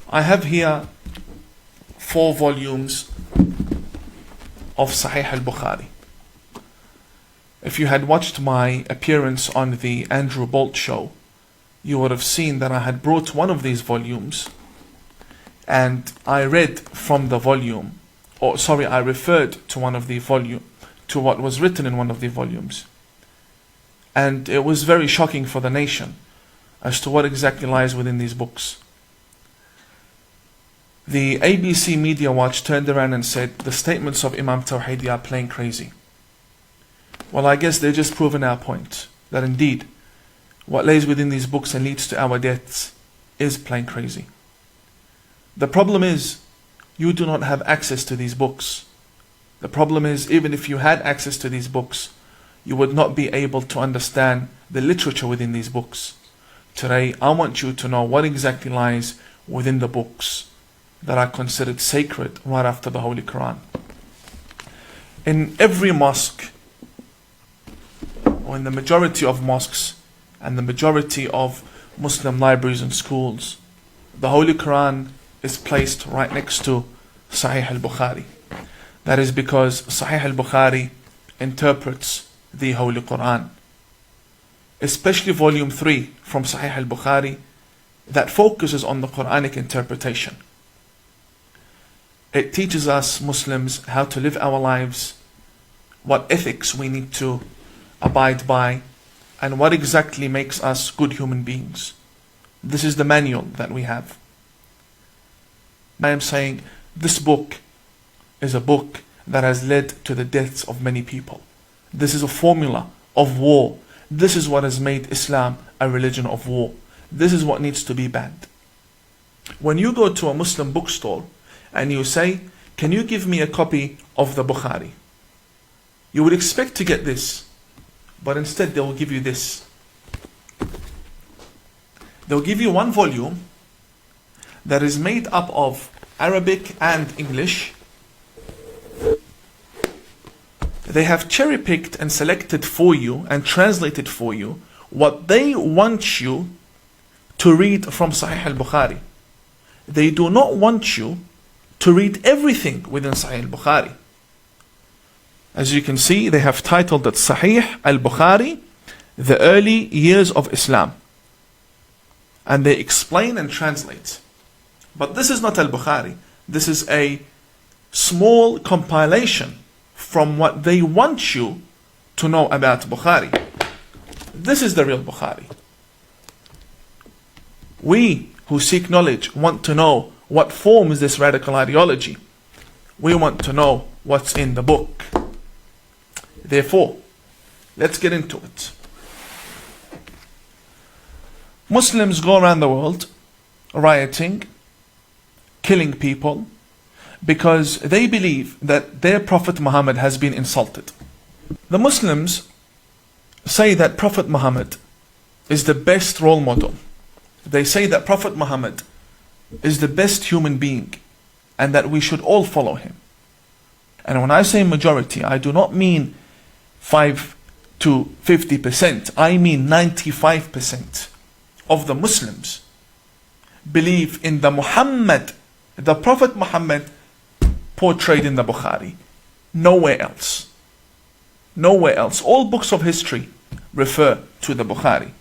I have here 4 volumes of Sahih Bukhari. If you had watched my appearance on the Andrew Bolt show, you would have seen that I had brought one of these volumes and I read from the volume, I referred to one of the volume, to what was written in one of the volumes. And it was very shocking for the nation as to what exactly lies within these books. The ABC Media Watch turned around and said the statements of Imam Tawhidi are plain crazy. Well, I guess they're just proving our point, that indeed what lays within these books and leads to our deaths is plain crazy. The problem is, you do not have access to these books. The problem is, even if you had access to these books, you would not be able to understand the literature within these books. Today, I want you to know what exactly lies within the books that are considered sacred right after the Holy Quran. In every mosque, or in the majority of mosques and the majority of Muslim libraries and schools, the Holy Quran is placed right next to Sahih Bukhari. That is because Sahih Bukhari interprets the Holy Quran, especially volume 3 from Sahih Bukhari, that focuses on the Quranic interpretation. It teaches us Muslims how to live our lives, what ethics we need to abide by, and what exactly makes us good human beings. This is the manual that we have. I am saying this book is a book that has led to the deaths of many people. This is a formula of war. This is what has made Islam a religion of war. This is what needs to be banned. When you go to a Muslim bookstore and you say, can you give me a copy of the Bukhari? You would expect to get this, but instead they will give you this. They'll give you one volume that is made up of Arabic and English. They have cherry-picked and selected for you and translated for you what they want you to read from Sahih Bukhari. They do not want you to read everything within Sahih Bukhari. As you can see, they have titled it Sahih Bukhari, the early years of Islam. And they explain and translate. But this is not Al-Bukhari. This is a small compilation from what they want you to know about Bukhari. This is the real Bukhari. We who seek knowledge want to know what forms this radical ideology. We want to know what's in the book. Therefore, let's get into it. Muslims go around the world rioting, killing people, because they believe that their Prophet Muhammad has been insulted. The Muslims say that Prophet Muhammad is the best role model. They say that Prophet Muhammad is the best human being and that we should all follow him. And when I say majority, I do not mean 5 to 50%. I mean 95% of the Muslims believe in the Muhammad, the Prophet Muhammad portrayed in the Bukhari. Nowhere else. Nowhere else. All books of history refer to the Bukhari.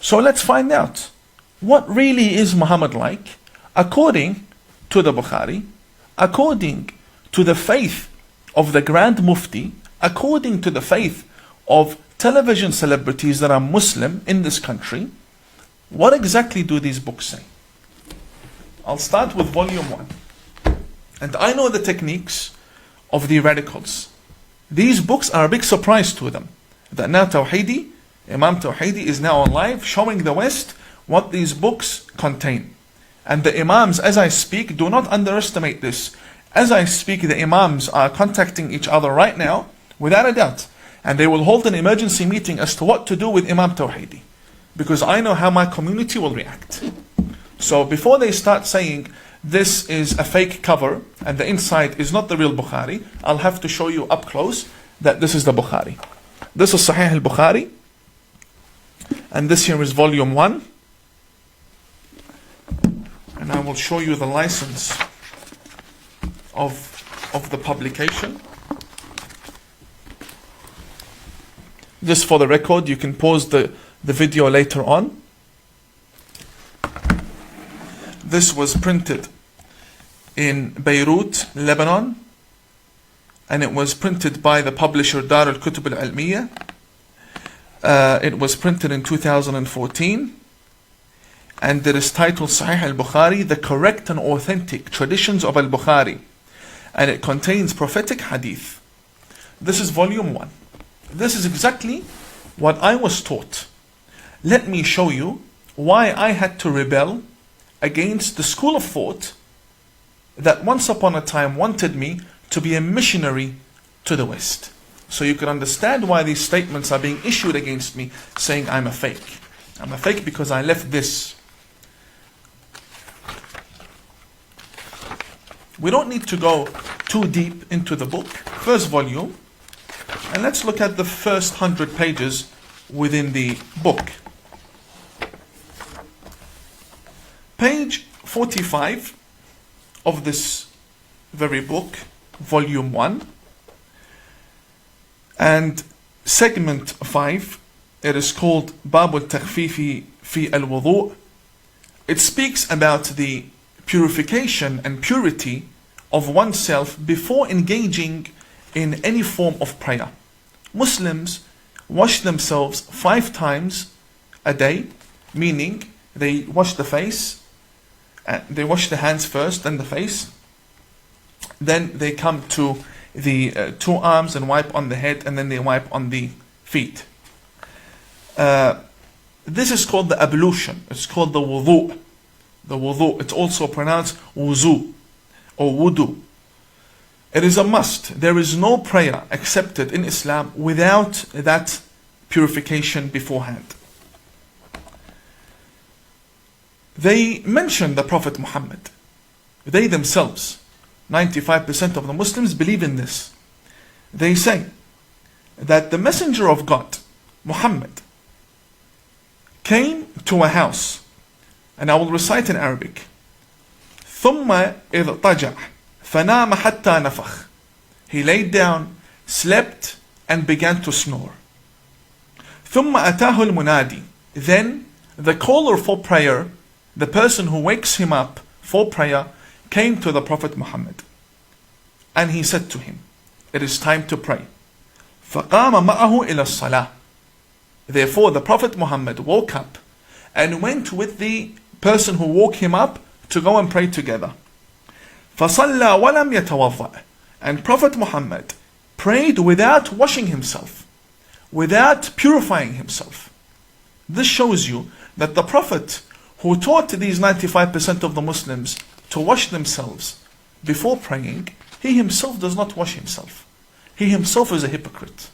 So let's find out, what really is Muhammad like according to the Bukhari, according to the faith of the Grand Mufti, according to the faith of television celebrities that are Muslim in this country. What exactly do these books say? I'll start with volume 1. And I know the techniques of the radicals. These books are a big surprise to them. That now Imam Tawhidi is now on live showing the West what these books contain. And the Imams, as I speak, do not underestimate this. As I speak, the Imams are contacting each other right now, without a doubt. And they will hold an emergency meeting as to what to do with Imam Tawhidi. Because I know how my community will react. So before they start saying, this is a fake cover and the inside is not the real Bukhari, I'll have to show you up close that this is the Bukhari. This is Sahih al-Bukhari, and this here is volume 1. And and I will show you the license of the publication. Just for the record, you can pause the video later on. This was printed in Beirut, Lebanon, and it was printed by the publisher Dar al-Kutub al-Almiya. It was printed in 2014, and it is titled Sahih Bukhari, the correct and authentic traditions of al-Bukhari, and it contains prophetic hadith. This is volume 1. This is exactly what I was taught. Let me show you why I had to rebel against the school of thought that once upon a time wanted me to be a missionary to the West. So you can understand why these statements are being issued against me, saying I'm a fake. I'm a fake because I left this. We don't need to go too deep into the book. First volume. And let's look at the first 100 pages within the book. Page 45 of this very book, volume 1, and segment 5, it is called Bab al-Takhfifi fi al-Wudu'. It speaks about the purification and purity of oneself before engaging in any form of prayer. Muslims wash themselves 5 times a day, meaning they wash the face, they wash the hands first, then the face, then they come to the 2 arms and wipe on the head, and then they wipe on the feet. This is called the ablution. It's called the wudu'. The wudu'. It's also pronounced wuzu or wudu. It is a must. There is no prayer accepted in Islam without that purification beforehand. They mention the Prophet Muhammad. They themselves, 95% of the Muslims believe in this. They say that the Messenger of God, Muhammad, came to a house, and I will recite in Arabic. ثم اضطجع فنام حتى نفخ. He laid down, slept, and began to snore. ثم أتاه المنادي. Then the caller for prayer, the person who wakes him up for prayer, came to the Prophet Muhammad. And he said to him, it is time to pray. فقام معه إلى الصلاة. Therefore the Prophet Muhammad woke up and went with the person who woke him up to go and pray together. فصلى ولم يتوضأ. And Prophet Muhammad prayed without washing himself, without purifying himself. This shows you that the Prophet who taught these 95% of the Muslims to wash themselves before praying, he himself does not wash himself. He himself is a hypocrite.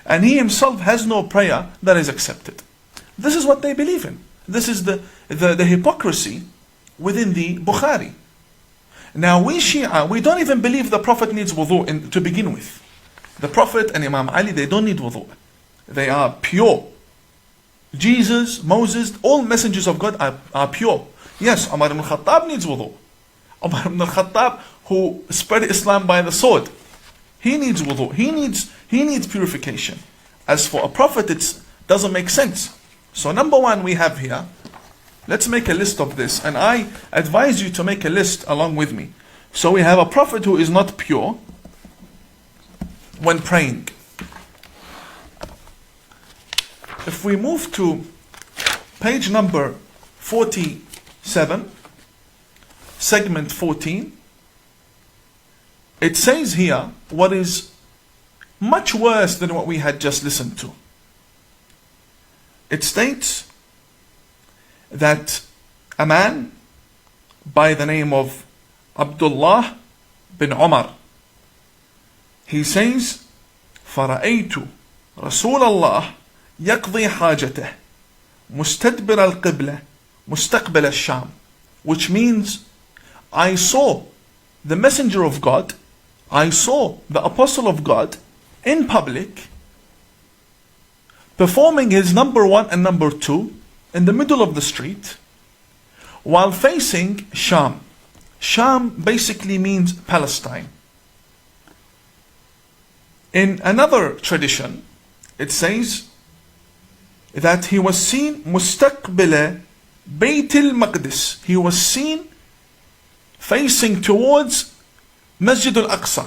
And he himself has no prayer that is accepted. This is what they believe in. This is the hypocrisy within the Bukhari. Now we Shia, we don't even believe the Prophet needs wudu to begin with. The Prophet and Imam Ali, they don't need wudu. They are pure. Jesus, Moses, all messengers of God are pure. Yes, Umar ibn al-Khattab needs wudu. Umar ibn al-Khattab, who spread Islam by the sword, he needs wudu. He needs purification. As for a prophet, it doesn't make sense. So number 1 we have here, let's make a list of this, and I advise you to make a list along with me. So we have a prophet who is not pure when praying. If we move to page number 47, segment 14, it says here what is much worse than what we had just listened to. It states that a man by the name of Abdullah bin Umar, he says, فَرَأَيْتُ رَسُولَ اللَّهِ يَقْضِي حَاجَتَهِ مُسْتَدْبِرَ الْقِبْلَةِ مُسْتَقْبِلَ الشَّامِ, which means I saw the messenger of God, I saw the apostle of God in public performing his number 1 and number 2 in the middle of the street while facing Sham. Sham basically means Palestine. In another tradition, it says that he was seen مستقبل بيت المقدس. He was seen facing towards Masjid al-Aqsa.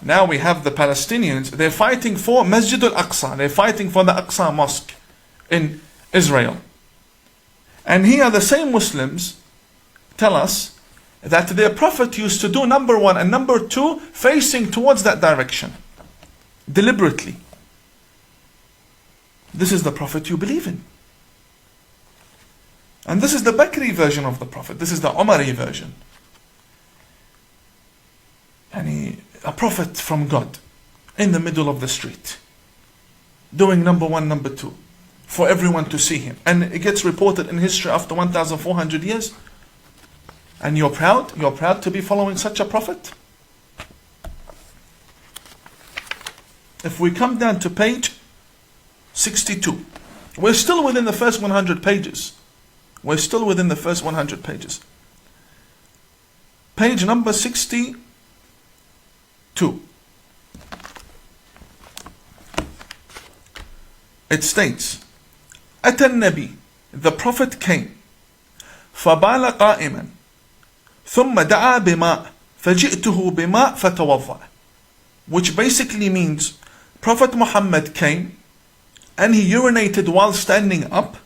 Now we have the Palestinians, they're fighting for Masjid al-Aqsa. They're fighting for the Aqsa Mosque in Israel. And here the same Muslims tell us that their Prophet used to do number one and number two facing towards that direction. Deliberately. This is the Prophet you believe in. And this is the Bakri version of the Prophet. This is the Umari version. And a Prophet from God in the middle of the street. Doing number one, number two. For everyone to see him. And it gets reported in history after 1,400 years. And you're proud? You're proud to be following such a Prophet? If we come down to page 62. We're still within the first 100 pages. We're still within the first 100 pages. Page number 62. It states, أتى النبي, the Prophet came, فبال قائما, ثم دعا بماء, فجئته بماء فتوضأ. Which basically means, Prophet Muhammad came, and he urinated while standing up.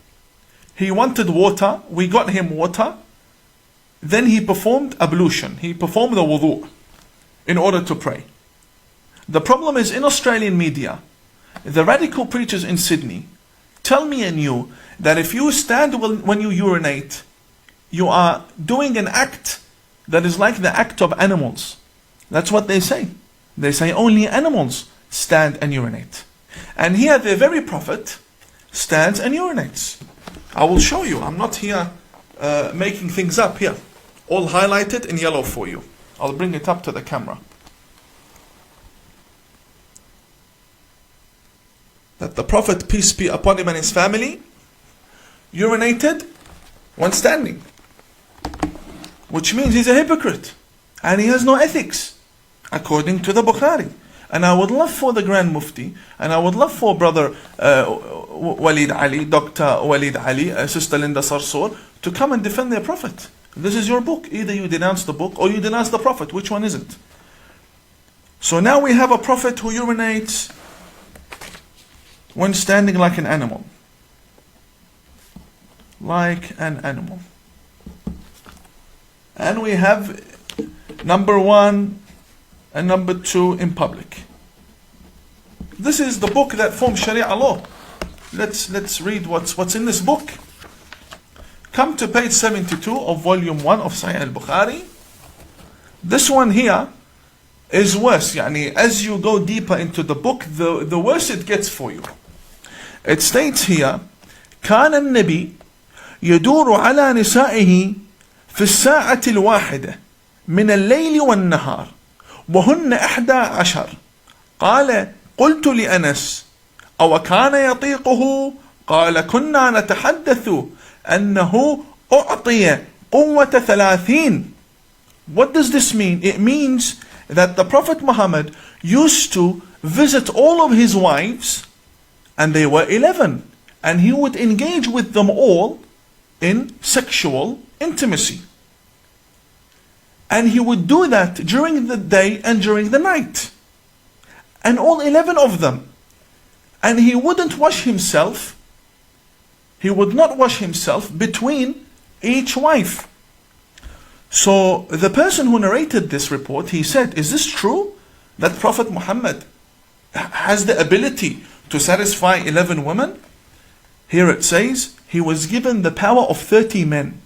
He wanted water, we got him water. Then he performed ablution, he performed the wudu in order to pray. The problem is in Australian media, the radical preachers in Sydney tell me and you that if you stand when you urinate, you are doing an act that is like the act of animals. That's what they say. They say only animals stand and urinate. And here the very Prophet stands and urinates. I will show you. I'm not here making things up here. All highlighted in yellow for you. I'll bring it up to the camera. That the Prophet, peace be upon him and his family, urinated when standing. Which means he's a hypocrite. And he has no ethics. According to the Bukhari. And I would love for the Grand Mufti, and I would love for Brother Walid Ali, Dr. Walid Ali, Sister Linda Sarsour, to come and defend their Prophet. This is your book. Either you denounce the book or you denounce the Prophet. Which one is it? So now we have a Prophet who urinates when standing like an animal. Like an animal. And we have number one and number two in public. This is the book that forms Sharia law. Let's read what's in this book. Come to page 72 of volume 1 of Sahih Bukhari. This one here is worse. Yani, as you go deeper into the book, the worse it gets for you. It states here, كان النبي يدور على نسائه في الساعة الواحدة من الليل والنهار وهن 11. قال قلت لأنس أو كان يطيقه؟ قال كنا نتحدث أنه أعطي قوة 30. What does this mean? It means that the Prophet Muhammad used to visit all of his wives, and they were 11, and he would engage with them all in sexual intimacy. And he would do that during the day and during the night. And all 11 of them. And he wouldn't wash himself. He would not wash himself between each wife. So the person who narrated this report, he said, is this true? That Prophet Muhammad has the ability to satisfy 11 women? Here it says, he was given the power of 30 men.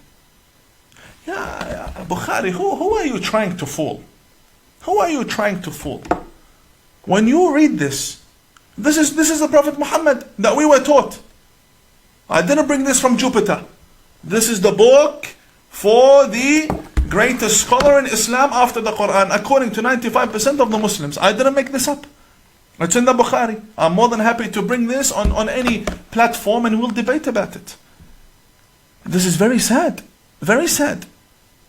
Yeah, Bukhari, who are you trying to fool? Who are you trying to fool? When you read this is the Prophet Muhammad that we were taught. I didn't bring this from Jupiter. This is the book for the greatest scholar in Islam after the Quran, according to 95% of the Muslims. I didn't make this up. It's in the Bukhari. I'm more than happy to bring this on any platform and we'll debate about it. This is very sad. Very sad.